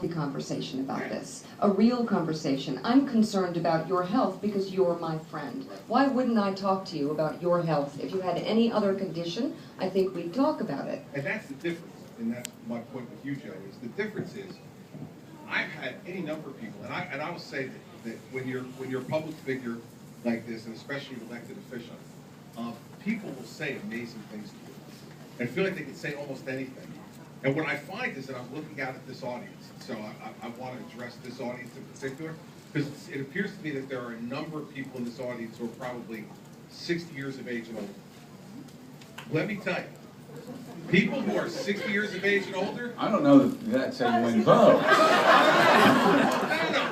conversation about this, a real conversation. I'm concerned about your health because you're my friend. Why wouldn't I talk to you about your health? If you had any other condition, I think we'd talk about it. And that's the difference, and that's my point with you, Joe, is the difference is I've had any number of people, and I will say that when you're a public figure like this, and especially an elected official, people will say amazing things to you and feel like they can say almost anything. And what I find is that I'm looking out at this audience, so I want to address this audience in particular, because it appears to me that there are a number of people in this audience who are probably 60 years of age and older. Let me tell you, people who are 60 years of age and older... I don't know that that's how you win votes. No,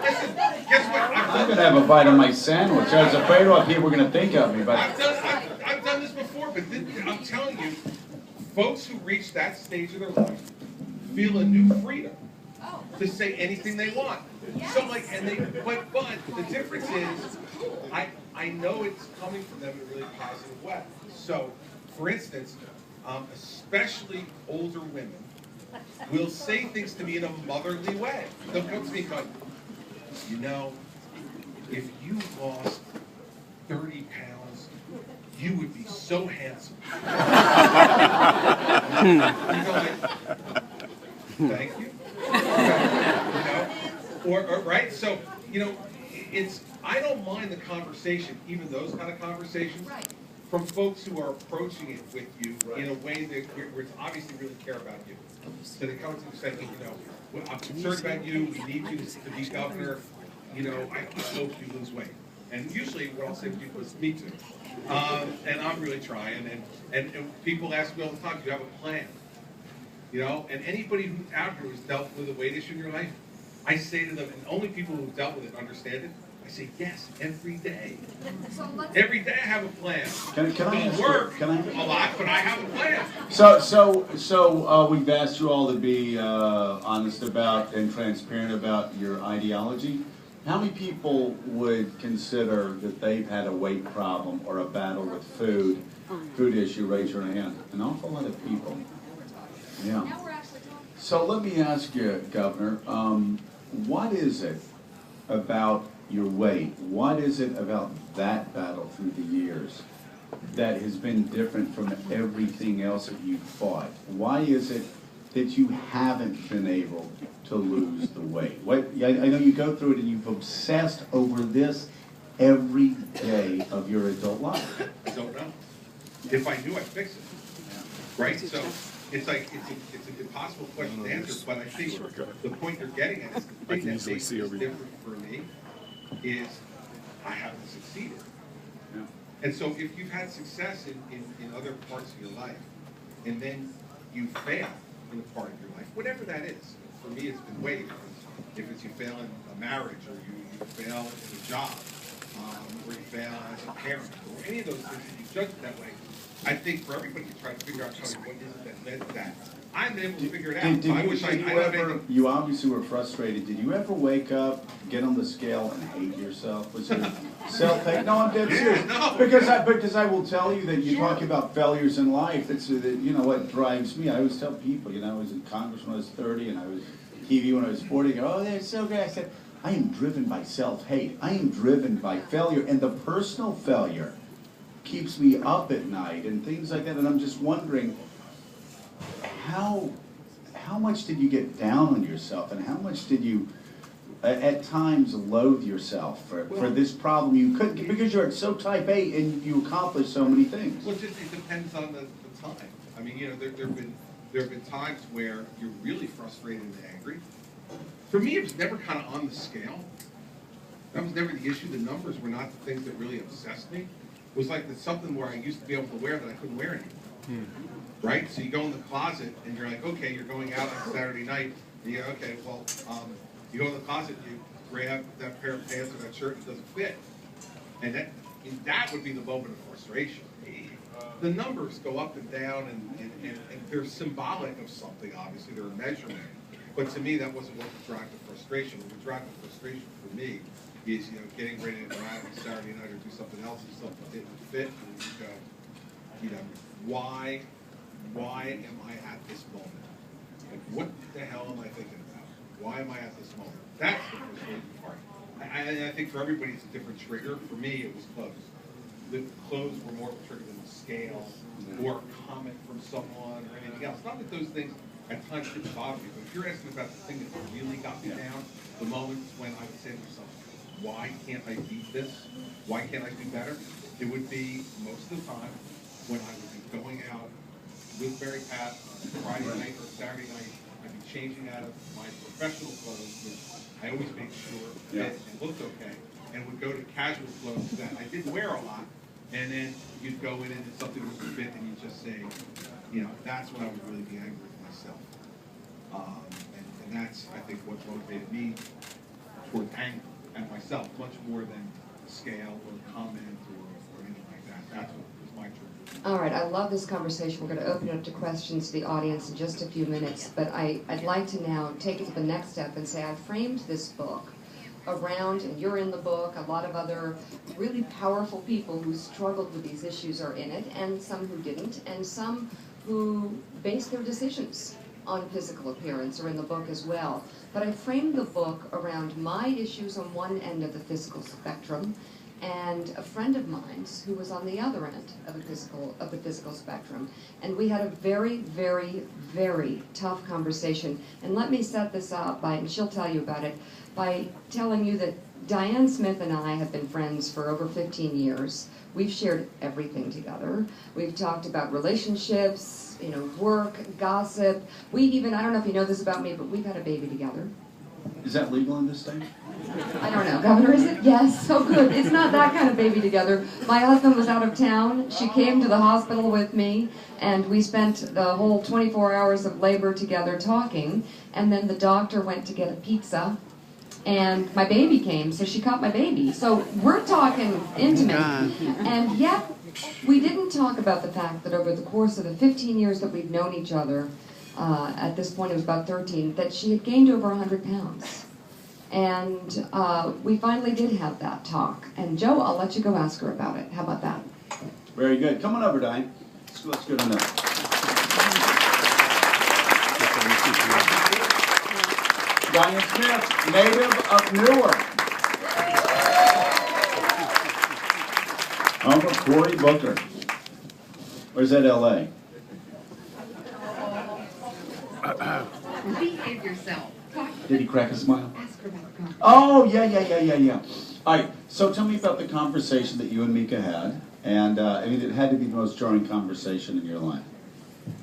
listen, guess what? I'm going to have a bite of my sandwich. I was afraid of what people were going to think of me. But I've done this before, but I'm telling you, folks who reach that stage of their life feel a new freedom to say anything they want. So like, but the difference is, I know it's coming from them in a really positive way. So, for instance, especially older women will say things to me in a motherly way. They'll come to me going, you know, if you lost 30 pounds, you would be so handsome. You go like, thank you. Or right? So, I don't mind the conversation, even those kind of conversations, from folks who are approaching it with you in a way that where it's obviously really care about you. So they come to you saying, I'm concerned about you, we need you to be governor, I hope you lose weight. And usually what I'll say to people is, me too. And I'm really trying. And people ask me all the time, do you have a plan? And anybody who's out here who's dealt with a weight issue in your life, I say to them, and only people who've dealt with it understand it, I say, yes, every day. Every day I have a plan. Can I It'll work a lot, but I have a plan. So we've asked you all to be honest about and transparent about your ideology. How many people would consider that they've had a weight problem or a battle with food issue? Raise your hand. An awful lot of people. Yeah. So let me ask you, Governor, what is it about your weight? What is it about that battle through the years that has been different from everything else that you've fought? Why is it that you haven't been able to lose the weight? I know you go through it and you've obsessed over this every day of your adult life. I don't know. If I knew, I'd fix it. Right? So it's like it's an impossible question to answer, but I think the point you're getting at is the thing that makes this different for me is I haven't succeeded. Yeah. And so if you've had success in other parts of your life, and then you fail in a part of your life, whatever that is. For me, it's been weight. If it's you fail in a marriage, or you fail in a job, or you fail as a parent, or any of those things that you judge it that way, I think for everybody to try to figure out, Tony, what is it that led to that? I'm able to figure it out. You obviously were frustrated. Did you ever wake up, get on the scale, and hate yourself? Was it self-hate? No, I'm dead serious. No. Because I will tell you that you talk about failures in life. That's what drives me. I always tell people, I was in Congress when I was 30, and I was TV when I was 40. Go, oh, they're so great. I said, I am driven by self-hate. I am driven by failure, and the personal failure keeps me up at night and things like that. And I'm just wondering, how much did you get down on yourself, and how much did you at times loathe yourself for this problem you couldn't, because you're so type A and you accomplished so many things? Well, it depends on the time. I mean, there have been times where you're really frustrated and angry. For me, it was never kind of on the scale. That was never the issue. The numbers were not the things that really obsessed me. It was like it's something where I used to be able to wear that I couldn't wear anymore. Right? So you go in the closet and you're like, okay, you're going out on Saturday night. And you go, okay, well, you go in the closet, you grab that pair of pants or that shirt, and it doesn't fit. And that would be the moment of frustration. The numbers go up and down, and they're symbolic of something, obviously. They're a measurement. But to me, that wasn't what would drive the frustration. What would drive the frustration for me is, getting ready to go out on Saturday night or do something else, and something didn't fit, and you go, why am I at this moment? Like, what the hell am I thinking about? Why am I at this moment? That's the frustrating part. I think for everybody it's a different trigger. For me, it was clothes. The clothes were more of a trigger than the scale or a comment from someone or anything else. Not that those things at times didn't bother me, but if you're asking about the thing that really got me down, the moments when I would say to myself, why can't I beat this? Why can't I do better? It would be most of the time when I would be going out with Mary Pat on Friday night or Saturday night. I'd be changing out of my professional clothes, which I always make sure fit and looked okay, and would go to casual clothes that I didn't wear a lot, and then you'd go in and something was a fit, and you'd just say, you know, that's when I would really be angry with myself. And that's, I think, what motivated me toward anger at myself, much more than scale or comment or anything like that. That's what was my trigger. All right, I love this conversation. We're going to open it up to questions to the audience in just a few minutes, but I'd like to now take it to the next step and say I framed this book around, and you're in the book, a lot of other really powerful people who struggled with these issues are in it, and some who didn't, and some who based their decisions on physical appearance are in the book as well. But I framed the book around my issues on one end of the physical spectrum, and a friend of mine's who was on the other end of the physical spectrum. And we had a very, very, very tough conversation. And let me set this up by, and she'll tell you about it, by telling you that Diane Smith and I have been friends for over 15 years. We've shared everything together. We've talked about relationships, you know, work, gossip. We even, I don't know if you know this about me, but we've had a baby together. Is that legal in this state? I don't know. Governor, is it? Yes. So good. It's not that kind of baby together. My husband was out of town. She came to the hospital with me, and we spent the whole 24 hours of labor together talking, and then the doctor went to get a pizza, and my baby came, so she caught my baby. So we're talking intimate. And yet, we didn't talk about the fact that over the course of the 15 years that we've known each other, at this point it was about 13, that she had gained over 100 pounds. And we finally did have that talk. And Joe, I'll let you go ask her about it. How about that? Very good. Come on over, Diane. Let's go to that. Diane Smith, native of Newark. Home of Cory Booker. Where's that, L.A.? Behave yourself. Did he crack a smile? Ask her about the Oh, yeah. All right, so tell me about the conversation that you and Mika had. And, I mean, it had to be the most jarring conversation in your life.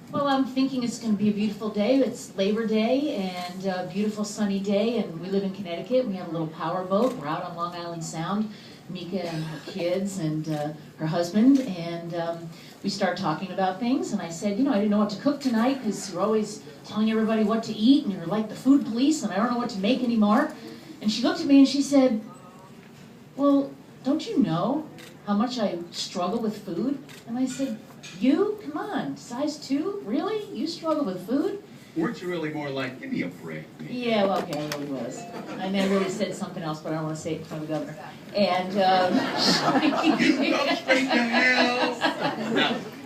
Well, I'm thinking it's going to be a beautiful day. It's Labor Day and a beautiful sunny day, and we live in Connecticut. We have a little power boat. We're out on Long Island Sound, Mika and her kids and her husband, and we start talking about things. And I said, you know, I didn't know what to cook tonight because you're always telling everybody what to eat, and you're like the food police, and I don't know what to make anymore. And she looked at me and she said, well, don't you know how much I struggle with food? And I said, you? Come on, size 2? Really? You struggle with food? Weren't you really more like, give me a break? Yeah, well, okay, I really was. I mean, I really said something else, but I don't want to say it in front of the governor. And, You go straight to hell!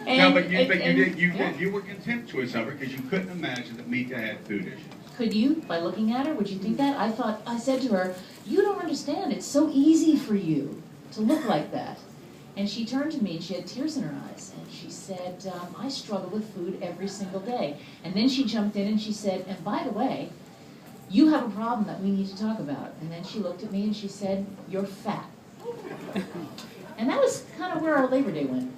No, but you were contemptuous of her because you couldn't imagine that Mika had food issues. Could you, by looking at her, would you think that? I said to her, you don't understand, it's so easy for you to look like that. And she turned to me and she had tears in her eyes. And she said, I struggle with food every single day. And then she jumped in and she said, and by the way, you have a problem that we need to talk about. And then she looked at me and she said, you're fat. And that was kind of where our Labor Day went.